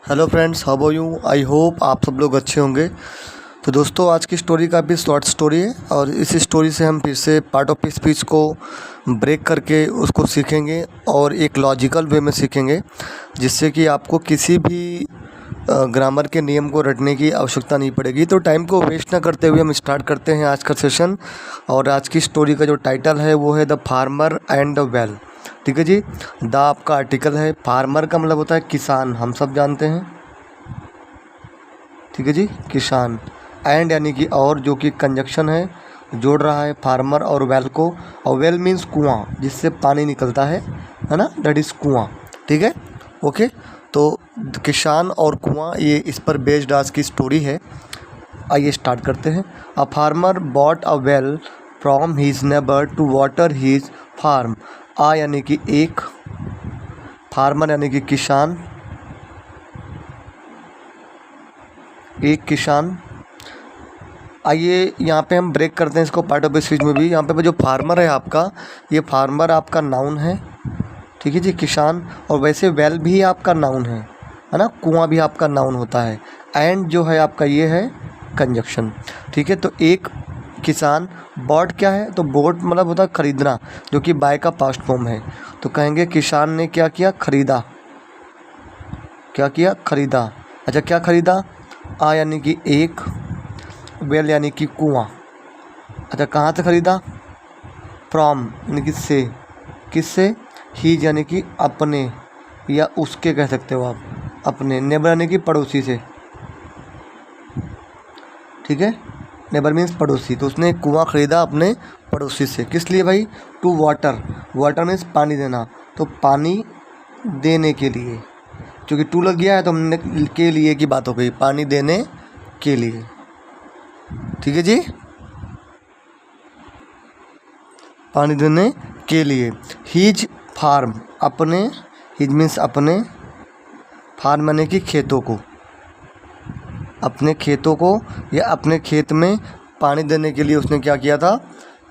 Hello friends, how are you. I hope आप सब लोग अच्छे होंगे। तो दोस्तों, आज की स्टोरी काफ़ी शॉर्ट स्टोरी है और इस स्टोरी से हम फिर से पार्ट ऑफ स्पीच को ब्रेक करके उसको सीखेंगे और एक लॉजिकल वे में सीखेंगे, जिससे कि आपको किसी भी ग्रामर के नियम को रटने की आवश्यकता नहीं पड़ेगी। तो टाइम को वेस्ट ना करते हुए हम स्टार्ट करते हैं आज का सेशन। और आज की स्टोरी का जो टाइटल है वो है the farmer and the well. ठीक है जी। द आपका आर्टिकल है, फार्मर का मतलब होता है किसान, हम सब जानते हैं। ठीक है जी, किसान। एंड यानी कि और, जो कि कंजक्शन है, जोड़ रहा है फार्मर और वेल को। और वेल मीन्स कुआं, जिससे पानी निकलता है ना, दैट इज़ कुआं। ठीक है, ओके। तो किसान और कुआं, ये इस पर बेस्ड आज की स्टोरी है। आइए स्टार्ट करते हैं। A farmer bought a well from his neighbour to water his farm. आ यानी कि एक, फार्मर यानी कि किसान, एक किसान। आइए यहाँ पे हम ब्रेक करते हैं इसको पार्ट ऑफ स्पीच में भी। यहाँ पे जो फार्मर है आपका, ये फार्मर आपका नाउन है। ठीक है जी, किसान। और वैसे वेल भी आपका नाउन है ना, कुआं भी आपका नाउन होता है। एंड जो है आपका ये है कंजक्शन। ठीक है, तो एक किसान, बॉट क्या है, तो बोट मतलब होता है खरीदना, जो कि बाय का पास्ट फॉर्म है। तो कहेंगे किसान ने क्या किया, खरीदा। क्या किया, खरीदा। अच्छा, क्या खरीदा। आ यानी कि एक, वेल यानी कि कुआं। अच्छा, कहाँ से खरीदा, फ्रॉम यानी कि से, किससे, हीज यानी कि अपने या उसके कह सकते हो आप, अपने। नेबर यानी कि पड़ोसी से। ठीक है, नेबर मीन्स पड़ोसी। तो उसने एक कुआं खरीदा अपने पड़ोसी से, किस लिए भाई, टू वाटर। वाटर मीन्स पानी देना, तो पानी देने के लिए। क्योंकि टू लग गया है तो हमने के लिए की बात हो गई, पानी देने के लिए। ठीक है जी, पानी देने के लिए। हीज फार्म, अपने, हीज मीन्स अपने, फार्म यानी कि खेतों को, अपने खेतों को या अपने खेत में पानी देने के लिए उसने क्या किया था,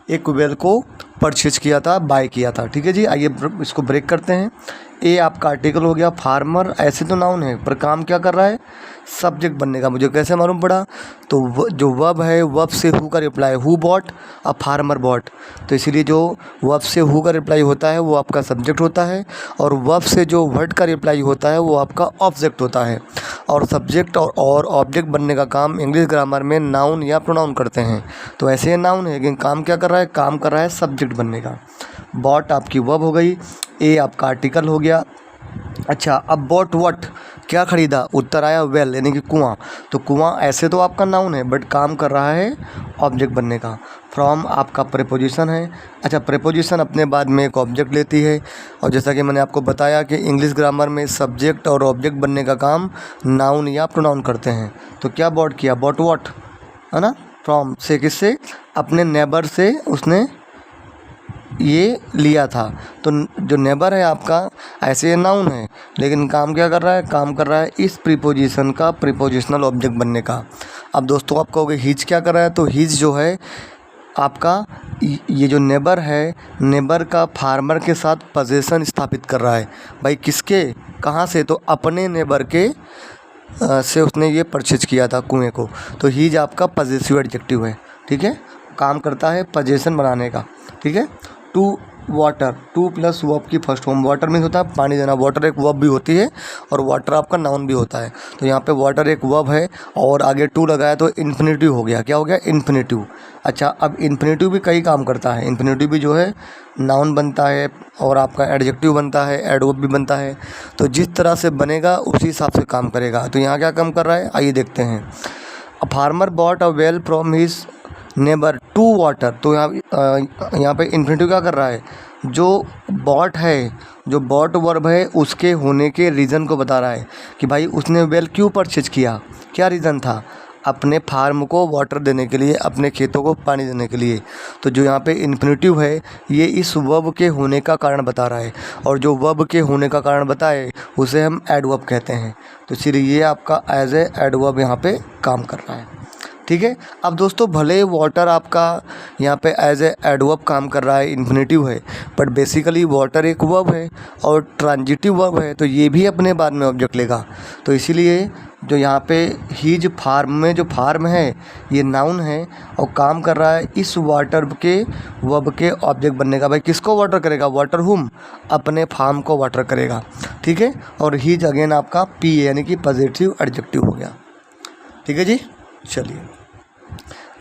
एक वेल को परचेज किया था, बाय किया था। ठीक है जी, आइए इसको ब्रेक करते हैं। ए आपका आर्टिकल हो गया, फार्मर ऐसे तो नाउन है पर काम क्या कर रहा है, सब्जेक्ट बनने का। मुझे कैसे मालूम पड़ा, तो जो वर्ब है, वर्ब से हु का reply, who bought, a farmer bot. तो इसीलिए जो वर्ब से हु का रिप्लाई होता है वो आपका सब्जेक्ट होता है, और वर्ब से जो वर्ड का रिप्लाई होता है वो आपका ऑब्जेक्ट होता है। और सब्जेक्ट और ऑब्जेक्ट बनने का काम इंग्लिश ग्रामर में नाउन या प्रोनाउन करते हैं। तो ऐसे ये नाउन है, लेकिन काम क्या कर रहा है, काम कर रहा है सब्जेक्ट बनने का। बॉट आपकी वर्ब हो गई, ए आपका आर्टिकल हो गया। अच्छा, अब बॉट व्हाट, क्या खरीदा, उत्तर आया वेल यानी कि कुआं। तो कुआं ऐसे तो आपका नाउन है बट काम कर रहा है ऑब्जेक्ट बनने का। फ्रॉम आपका प्रेपोजिशन है। अच्छा, प्रेपोजिशन अपने बाद में एक ऑब्जेक्ट लेती है, और जैसा कि मैंने आपको बताया कि इंग्लिश ग्रामर में सब्जेक्ट और ऑब्जेक्ट बनने का काम नाउन या प्रोनाउन करते हैं। तो क्या बॉट किया, बॉट व्हाट, है ना, फ्रॉम से, किससे, अपने नेबर से उसने ये लिया था। तो जो नेबर है आपका, ऐसे ये नाउन है लेकिन काम क्या कर रहा है, काम कर रहा है इस प्रीपोजिशन का प्रीपोजिशनल ऑब्जेक्ट बनने का। अब दोस्तों आप कहोगे हीज क्या कर रहा है, तो हीज जो है आपका, ये जो नेबर है, नेबर का फार्मर के साथ पोजीशन स्थापित कर रहा है। भाई किसके, कहाँ से, तो अपने नेबर के से उसने ये परचेज किया था कुएं को। तो हीज आपका पजेसिव एडजेक्टिव है। ठीक है, काम करता है पोजीशन बनाने का। ठीक है, to water, to plus verb की फर्स्ट फॉर्म, वाटर मीन्स होता है पानी देना, वाटर एक वर्ब भी होती है और वाटर आपका नाउन भी होता है। तो यहाँ पे वाटर एक वर्ब है और आगे टू लगाया तो इन्फिनेटिव हो गया। क्या हो गया, इन्फिनेटिव। अच्छा, अब इन्फिनेटिव भी कई काम करता है। इन्फिनेटिव भी जो है नाउन बनता है और आपका एडजेक्टिव बनता है, एडवर्ब भी बनता है। तो जिस तरह से बनेगा उसी हिसाब से काम करेगा। तो यहाँ क्या काम कर रहा है, आइए देखते हैं। A farmer bought a well from his neighbour to water. तो यहाँ पे इन्फिनेटिव क्या कर रहा है, जो बॉट है, जो बॉट वर्ब है, उसके होने के रीज़न को बता रहा है कि भाई उसने वेल क्यों परचेज किया, क्या रीज़न था, अपने फार्म को वाटर देने के लिए, अपने खेतों को पानी देने के लिए। तो जो यहाँ पे इन्फिनेटिव है ये इस वर्ब के होने का कारण बता रहा है, और जो वर्ब के होने का कारण बताए उसे हम एडवर्ब कहते हैं। तो इसीलिए ये आपका एज ए एडवर्ब यहाँ पे काम कर रहा है। ठीक है। अब दोस्तों भले वाटर आपका यहाँ पे एज ए एडवर्ब काम कर रहा है, इन्फिनेटिव है, बट बेसिकली वाटर एक वर्ब है और ट्रांजिटिव वर्ब है, तो ये भी अपने बाद में ऑब्जेक्ट लेगा। तो इसीलिए जो यहाँ पे हीज फार्म में जो फार्म है ये नाउन है और काम कर रहा है इस वाटर के वर्ब के ऑब्जेक्ट बनने का। भाई किसको वाटर करेगा? वाटर हुम, अपने फार्म को वाटर करेगा। ठीक है। और हीज अगेन आपका पी यानी कि पॉजिटिव एडजेक्टिव हो गया। ठीक है जी। चलिए,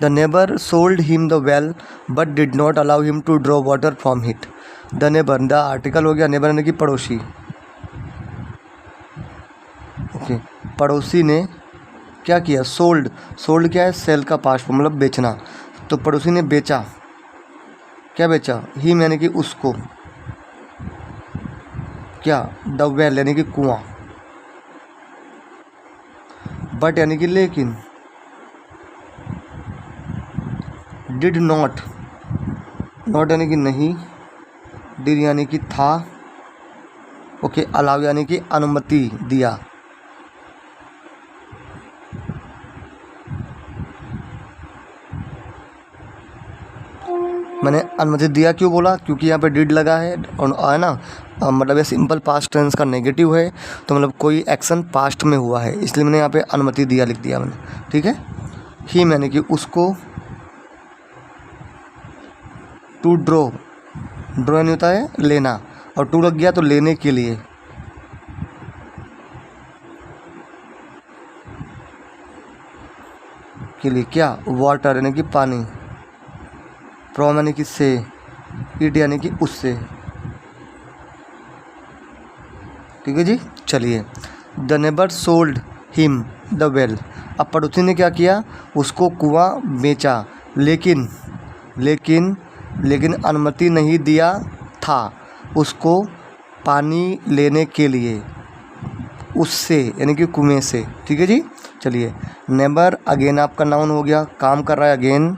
the neighbour sold him the well but did not allow him to draw water from it. The neighbour, the article हो गया, नेबर यानी कि पड़ोसी। ओके, पड़ोसी ने क्या किया? सोल्ड। सोल्ड क्या है? सेल का पास्ट फॉर्म, मतलब बेचना। तो पड़ोसी ने बेचा, क्या बेचा? हिम यानी कि उसको, क्या? द वेल यानी कि कुआं। बट यानी कि लेकिन, डिड नॉट, नॉट यानी कि नहीं, डिड यानी कि था, ओके, अलाउ यानी कि अनुमति दिया। मैंने अनुमति दिया क्यों बोला? क्योंकि यहाँ पे डिड लगा है और है ना, मतलब ये सिंपल पास्ट टेंस का नेगेटिव है, तो मतलब कोई एक्शन पास्ट में हुआ है, इसलिए मैंने यहाँ पे अनुमति दिया लिख दिया मैंने। ठीक है। हिम यानी कि उसको, टू ड्रॉ, ड्रॉ यानी होता है लेना, और टू लग गया तो लेने के लिए। क्या? वाटर यानी कि पानी, फ्रॉम यानी कि से, इट यानी कि उससे। ठीक है जी। चलिए, the neighbour sold him the well. अब पड़ोसी ने क्या किया? उसको कुआं बेचा, लेकिन लेकिन लेकिन अनुमति नहीं दिया था उसको पानी लेने के लिए उससे, यानी कि कुएं से। ठीक है जी। चलिए, नेबर अगेन आपका नाउन हो गया, काम कर रहा है अगेन,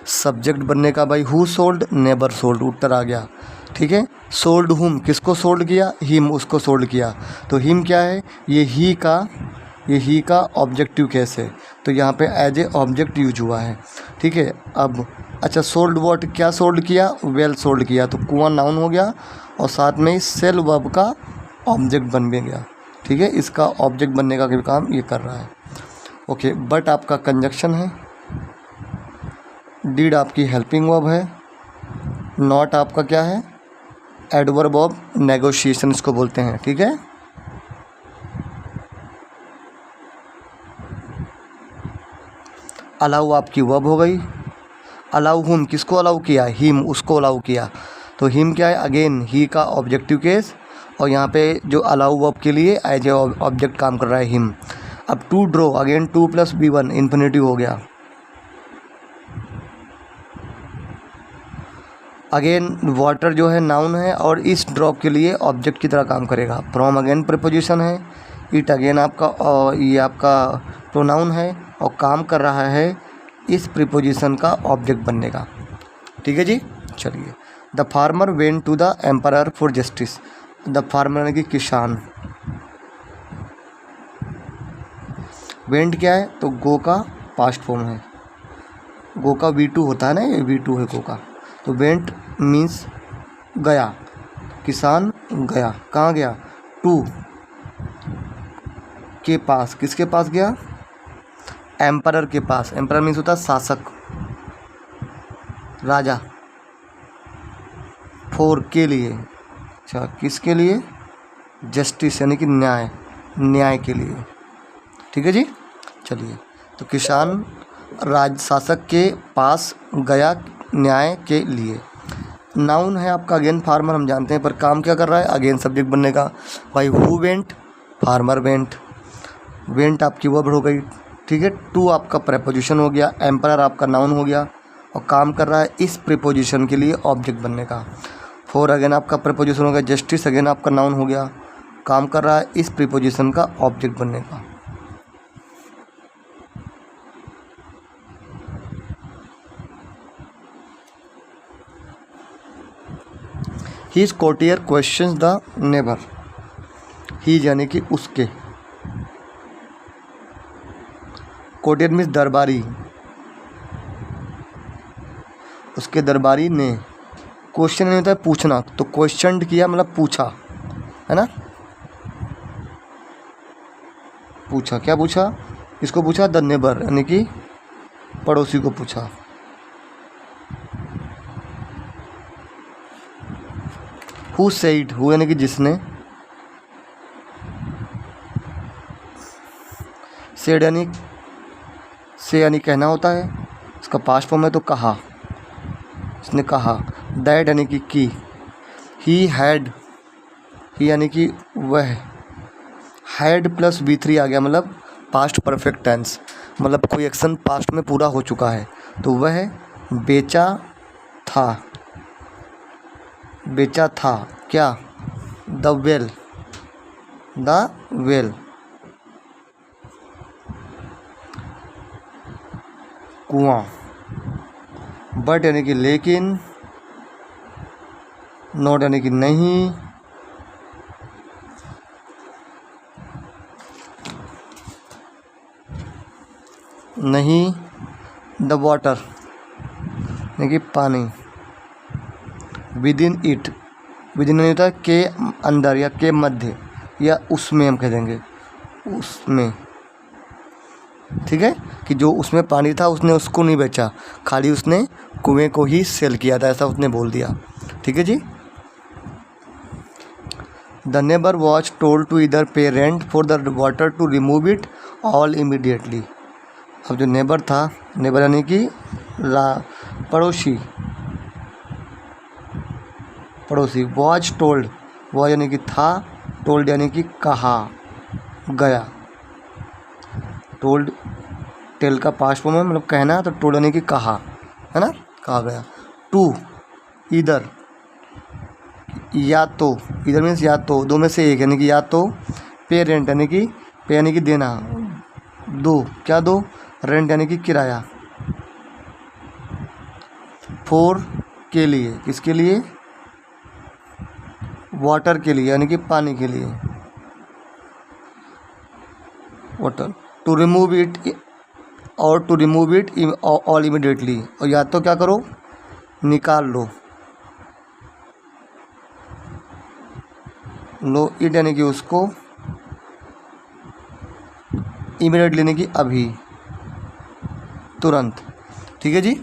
सब्जेक्ट बनने का। भाई हु सोल्ड? नेबर सोल्ड, उत्तर आ गया। ठीक है। सोल्ड हुम, किसको सोल्ड किया? हिम, उसको सोल्ड किया। तो हिम क्या है? ये ही का ऑब्जेक्टिव केस है, तो यहाँ पे एज ए ऑब्जेक्ट यूज हुआ है। ठीक है। अब अच्छा, सोल्ड वॉट, क्या सोल्ड किया? वेल सोल्ड किया। तो कुआं नाउन हो गया और साथ में ही सेल वर्ब का ऑब्जेक्ट बन भी गया। ठीक है। इसका ऑब्जेक्ट बनने का भी काम ये कर रहा है। ओके, बट आपका कंजक्शन है, डिड आपकी हेल्पिंग वर्ब है, नॉट आपका क्या है? एडवर्ब ऑफ नेगोशिएशन इसको बोलते हैं। ठीक है। अलाउ आपकी वर्ब हो गई, अलाउ हुम, किसको अलाउ किया? हिम, उसको अलाउ किया। तो हिम क्या है? अगेन ही का ऑब्जेक्टिव केस, और यहाँ पे जो अलाउ वर्ब के लिए एज ए ऑब्जेक्ट काम कर रहा है हिम। अब to draw, again to plus B1 infinitive हो गया। अगेन वाटर जो है नाउन है और इस ड्रॉप के लिए ऑब्जेक्ट की तरह काम करेगा। फ्रॉम अगेन प्रीपोजिशन है, इट अगेन आपका ये आपका प्रोनाउन है और काम कर रहा है इस प्रीपोजिशन का ऑब्जेक्ट बनने का। ठीक है जी। चलिए, the farmer went to the emperor for justice. The farmer यानी कि किसान। वेंट क्या है? तो गो का पास्ट फॉर्म है, गो का V2 होता है ना, ये V2 है गो का। तो वेंट मीन्स गया, किसान गया, कहाँ गया? टू के पास, किसके पास गया? एम्परर के पास। एम्परर मीन्स होता है शासक, राजा। फोर के लिए, अच्छा किसके लिए? जस्टिस यानी कि न्याय, न्याय के लिए। ठीक है जी। चलिए, तो किसान राज शासक के पास गया न्याय के लिए। नाउन है आपका अगेन फार्मर, हम जानते हैं, पर काम क्या कर रहा है? अगेन सब्जेक्ट बनने का। भाई who went? Farmer went. Went आपकी वर्ब हो गई। ठीक है। टू आपका प्रेपोजिशन हो गया, एम्परर आपका नाउन हो गया और काम कर रहा है इस प्रीपोजिशन के लिए ऑब्जेक्ट बनने का। फोर अगेन आपका प्रीपोजिशन हो गया। जस्टिस अगेन आपका नाउन हो गया, काम कर रहा है इस प्रीपोजिशन का ऑब्जेक्ट बनने का। His courtier questions the neighbour. His यानी कि उसके, कोटियर मीन्स दरबारी, उसके दरबारी ने। क्वेश्चन नहीं होता है पूछना, तो क्वेश्चन किया मतलब पूछा, है ना। पूछा, क्या पूछा, किसको पूछा, द नेबर यानी कि पड़ोसी को पूछा। हु सेड, हु यानी कि जिसने, सेड यानी से यानी कहना होता है, इसका पास्ट फॉर्म है तो कहा, इसने कहा। दैट यानी कि की। ही हैड, ही यानी कि वह, हैड प्लस V3 आ गया मतलब पास्ट परफेक्ट टेंस, मतलब कोई एक्शन पास्ट में पूरा हो चुका है। तो वह बेचा था, बेचा था क्या, द वेल, द वेल। कुआं। बट यानी कि लेकिन, नॉट यानी कि नहीं, नहीं, द वाटर यानी कि पानी, with in it, with in नहीं होता है के अंदर या के मध्य या उसमें, हम कह देंगे उसमें, ठीक है, कि जो उसमें पानी था उसने उसको नहीं बेचा, खाली उसने कुएं को ही सेल किया था, ऐसा उसने बोल दिया। ठीक है जी। The neighbour was told to either pay rent for the water to remove it all immediately. अब जो नेबर था, नेबर यानी कि पड़ोसी, पड़ोसी। वॉज टोल्ड, वॉज यानी कि था, टोल्ड यानी कि कहा गया। टोल्ड, टेल का पास्ट फॉर्म है मतलब कहना, तो टोल्ड यानी कि कहा, है ना, कहा गया। टू, इधर, या तो, इधर मीन्स या तो, दो में से एक यानी कि या तो। पे रेंट यानी कि, पे यानी कि देना, दो, क्या दो, रेंट यानी कि किराया। फोर, के लिए, किसके लिए, वाटर के लिए यानी कि पानी के लिए, वाटर। टू रिमूव इट, और to remove it all immediately, और या तो क्या करो, निकाल लो, लो इट यानी कि उसको, इमीडिएटली यानी कि अभी, तुरंत। ठीक है जी।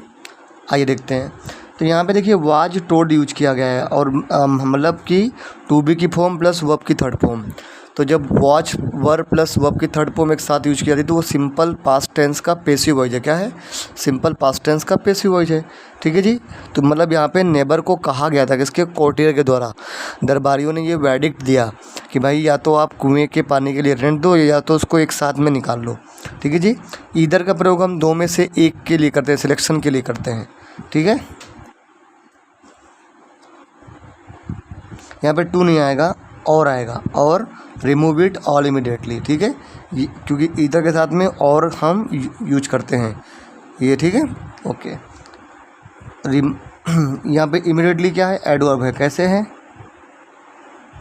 आइए देखते हैं, तो यहाँ पे देखिए वाज टोल्ड यूज किया गया है, और मतलब कि टू बी की फॉर्म प्लस वर्ब की थर्ड फॉर्म। तो जब वॉच वर प्लस वर्ब की थर्ड फॉर्म एक साथ यूज किया जाती है तो वो सिंपल पास्ट टेंस का पैसिव वॉइस है। क्या है, सिंपल पास्ट टेंस का पैसिव वॉइस है। ठीक है जी। तो मतलब यहाँ पे नेबर को कहा गया था किसके, कोर्टियर के द्वारा, दरबारियों ने ये वर्डिक्ट दिया कि भाई या तो आप कुएं के पानी के लिए रेंट दो या तो उसको एक साथ में निकाल लो। ठीक है जी। ईदर का प्रयोग हम दो में से एक के लिए करते हैं, सिलेक्शन के लिए करते हैं। ठीक है, यहाँ पे टू नहीं आएगा, और आएगा, और रिमूव इट ऑल इमीडिएटली। ठीक है, क्योंकि ईदर के साथ में और हम यूज करते हैं ये। ठीक है, ओके। यहाँ पे इमीडिएटली क्या है, एडवर्ब है। कैसे है,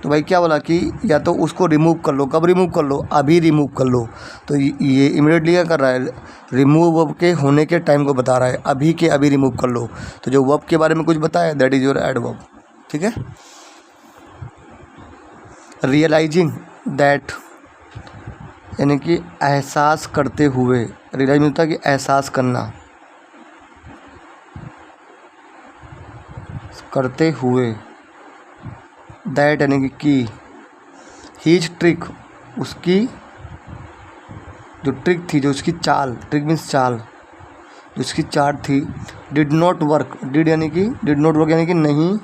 तो भाई क्या बोला कि या तो उसको रिमूव कर लो, कब रिमूव कर लो, अभी रिमूव कर लो। तो ये इमीडिएटली क्या कर रहा है, रिमूव वर्ब के होने के टाइम को बता रहा है, अभी के अभी रिमूव कर लो। तो जो वर्ब के बारे में कुछ बताया दैट इज़ योर एडवर्ब। ठीक है। रियलाइजिंग दैट यानी कि एहसास करते हुए, रियलाइज मिलता है कि एहसास करना, करते हुए। दैट यानी कि हीज ट्रिक, उसकी जो ट्रिक थी, जो उसकी चाल, ट्रिक मीन्स चाल, जो उसकी चाल थी, डिड नॉट वर्क। डिड यानी कि, डिड नॉट वर्क यानी कि नहीं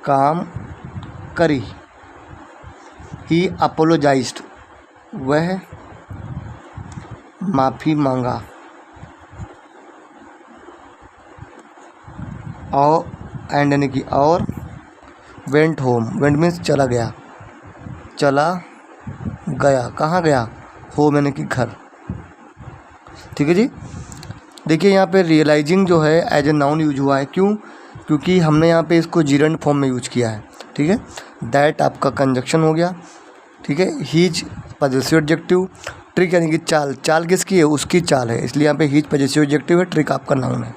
काम करी। ही अपोलोजाइज्ड, वह माफ़ी मांगा। और एंड यानी कि और। वेंट होम, वेंट मीन्स चला गया, चला गया, कहाँ गया, होम यानी कि घर। ठीक है जी। देखिए यहाँ पे रियलाइजिंग जो है एज ए नाउन यूज हुआ है, क्यों, क्योंकि हमने यहाँ पे इसको जीरेंड फॉर्म में यूज किया है। ठीक है, दैट आपका कंजक्शन हो गया। ठीक है, हीज पजेसिव एडजेक्टिव, ट्रिक यानी कि चाल, चाल किसकी है, उसकी चाल है, इसलिए यहाँ पे हीज पजेसिव एडजेक्टिव है, ट्रिक आपका नाउन है।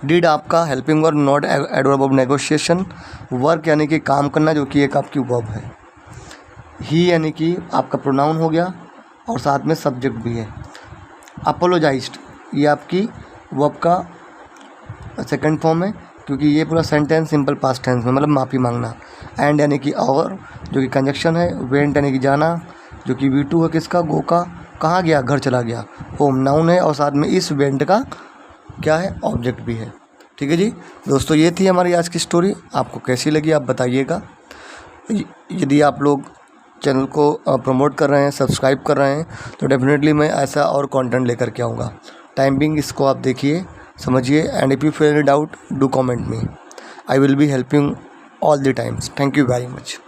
डिड आपका helping verb not adverb of negotiation, work यानी कि काम करना जो कि एक आपकी वर्ब है। ही यानी कि आपका प्रोनाउन हो गया और साथ में सब्जेक्ट भी है। अपोलोजाइज्ड ये आपकी वर्ब का सेकंड फॉर्म है क्योंकि ये पूरा सेंटेंस सिंपल पास्ट टेंस में, मतलब माफ़ी मांगना। एंड यानी कि और जो कि कंजक्शन है। वेंट यानी कि जाना जो कि V2 है किसका, गो का। कहाँ गया, घर चला गया। होम नाउन है और साथ में इस वेंट का क्या है, ऑब्जेक्ट भी है। ठीक है जी दोस्तों, ये थी हमारी आज की स्टोरी। आपको कैसी लगी आप बताइएगा। यदि आप लोग चैनल को प्रमोट कर रहे हैं, सब्सक्राइब कर रहे हैं तो डेफिनेटली मैं ऐसा और कंटेंट लेकर के आऊँगा। टाइम बिंग इसको आप देखिए, समझिए, and if you feel any doubt do comment me, I will be helping all the times. Thank you very much.